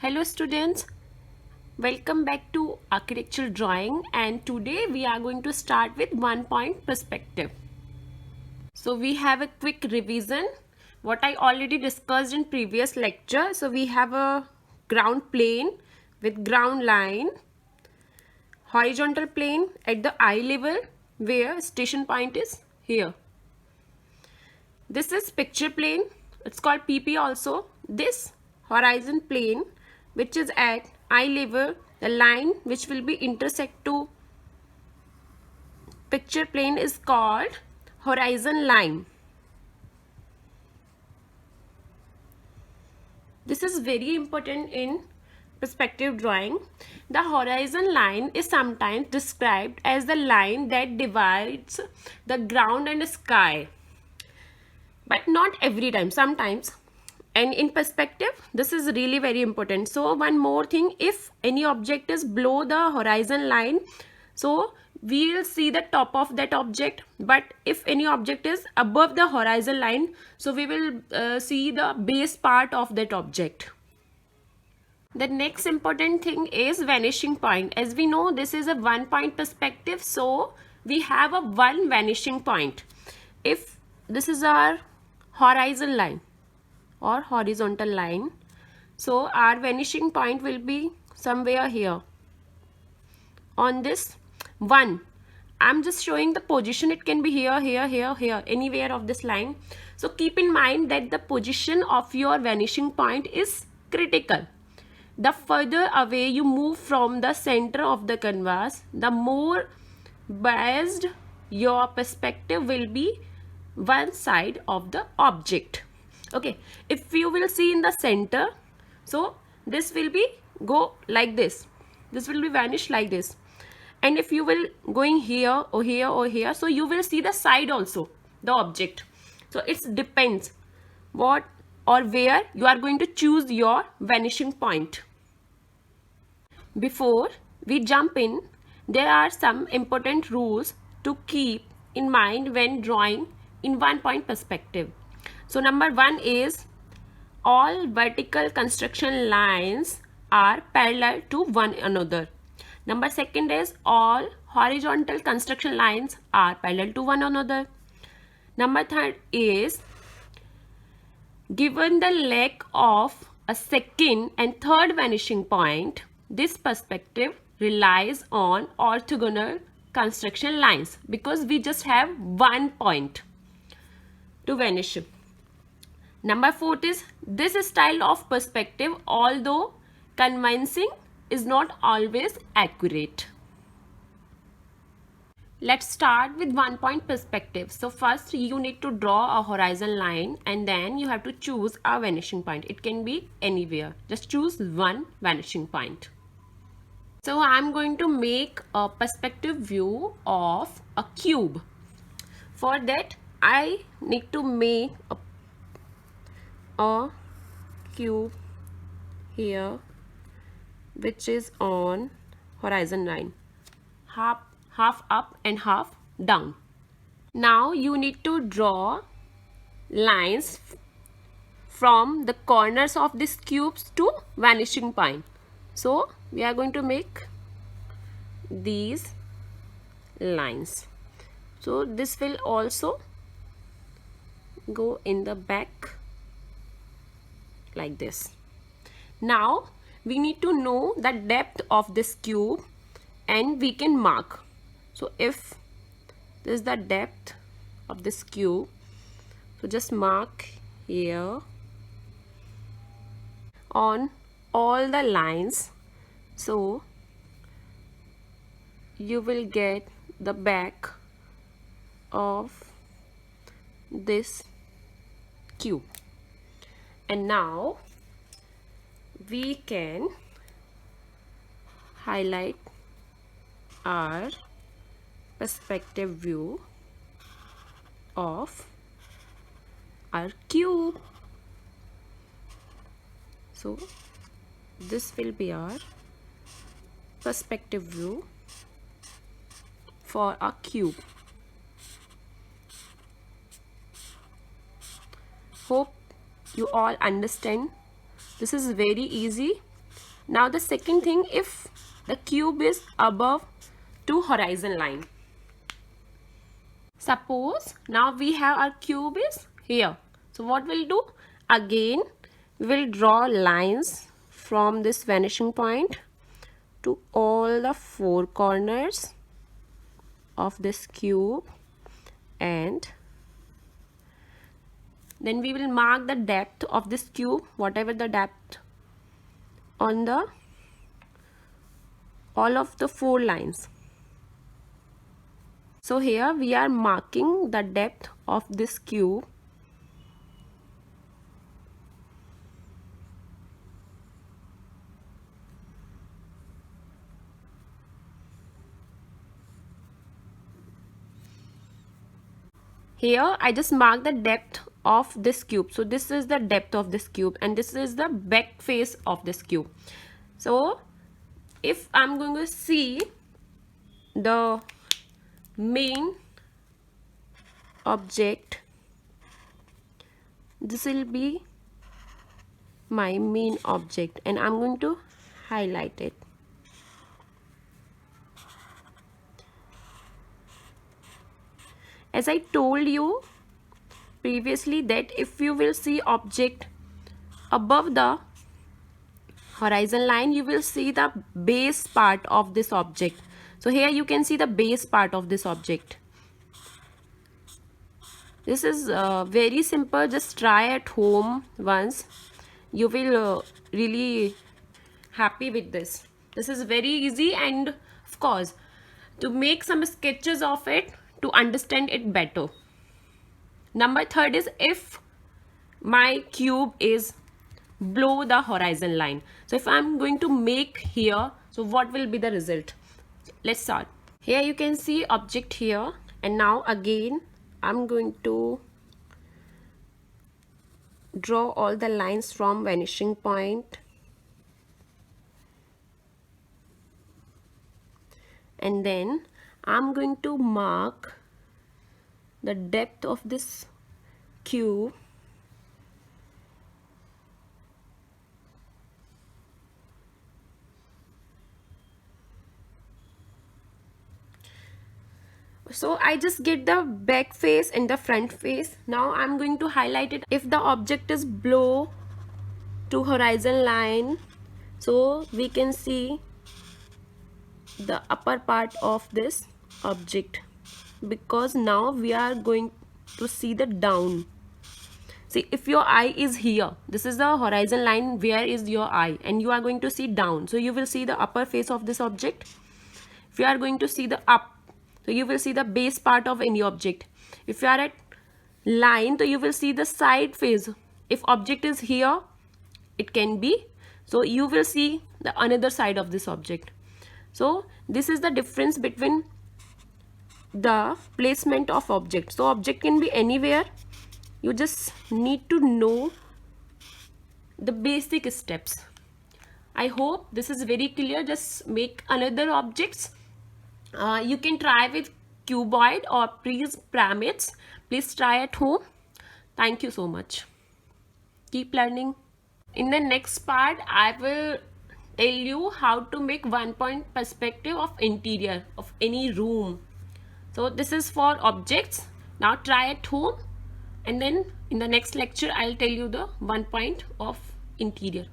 Hello students, welcome back to architectural drawing, and today we are going to start with 1 point perspective. So we have a quick revision what I already discussed in previous lecture. So we have a ground plane with ground line, horizontal plane at the eye level where station point is here. This is picture plane, it's called PP also. This horizon plane which is at eye level, the line which will be intersect to picture plane is called horizon line. This is very important in perspective drawing. The horizon line is sometimes described as the line that divides the ground and sky, but not every time, sometimes. And in perspective, this is really very important. So one more thing, if any object is below the horizon line, so we will see the top of that object, but if any object is above the horizon line, so we will see the base part of that object. The next important thing is vanishing point. As we know, this is a 1 point perspective, so we have a one vanishing point. If this is our horizon line or horizontal line, so our vanishing point will be somewhere here on this one. I'm just showing the position. It can be here, here, here, here, anywhere of this line. So keep in mind that the position of your vanishing point is critical. The further away you move from the center of the canvas, the more biased your perspective will be one side of the object. Okay, if you will see in the center, so this will be go like this, this will be vanish like this. And if you will going here or here or here, so you will see the side also, the object. So it depends what or where you are going to choose your vanishing point. Before we jump in, there are some important rules to keep in mind when drawing in 1 point perspective. So number one is all vertical construction lines are parallel to one another. Number second is all horizontal construction lines are parallel to one another. Number third is given the lack of a second and third vanishing point, this perspective relies on orthogonal construction lines because we just have 1 point to vanish. Number fourth is this style of perspective, although convincing, is not always accurate. Let's start with 1 point perspective. So first you need to draw a horizon line and then you have to choose a vanishing point. It can be anywhere. Just choose one vanishing point. So I'm going to make a perspective view of a cube. For that I need to make a cube here which is on horizon line, half up and half down. Now you need to draw lines from the corners of these cubes to vanishing point. So we are going to make these lines. So this will also go in the back like this. Now we need to know the depth of this cube and we can mark. So if this is the depth of this cube, so just mark here on all the lines, so you will get the back of this cube. And now we can highlight our perspective view of our cube. So this will be our perspective view for a cube. Hope you all understand. This is very easy Now the second thing, if the cube is above to horizon line. Suppose now we have our cube is here. So what we'll do? Again, we'll draw lines from this vanishing point to all the four corners of this cube, and then we will mark the depth of this cube, whatever the depth, on the all of the four lines. So here we are marking the depth of this cube. Here I just mark the depth of this cube. So this is the depth of this cube and this is the back face of this cube. So if I'm going to see the main object, this will be my main object and I'm going to highlight it. As I told you previously that if you will see object above the horizon line, you will see the base part of this object. So here you can see the base part of this object. This is very simple. Just try at home once. You will really happy with this. This is very easy, and of course to make some sketches of it to understand it better. Number third is if my cube is below the horizon line. So if I'm going to make here, so what will be the result? Let's start. Here you can see object here, and now again I'm going to draw all the lines from vanishing point, and then I'm going to mark the depth of this cube. So I just get the back face and the front face. Now I'm going to highlight it. If the object is below to horizon line, so we can see the upper part of this object, because now we are going to see the down. See, if your eye is here, this is the horizon line, where is your eye, and you are going to see down, so you will see the upper face of this object. If you are going to see the up, so you will see the base part of any object. If you are at line, so you will see the side face. If object is here, it can be, so you will see the another side of this object. So this is the difference between the placement of object. So object can be anywhere. You just need to know the basic steps. I hope this is very clear. Just make another objects. You can try with cuboid or pyramids. Please try at home. Thank you so much. Keep learning. In the next part, I will tell you how to make 1-point perspective of interior of any room. So this is for objects. Now try at home, and then in the next lecture I'll tell you the 1 point of interior.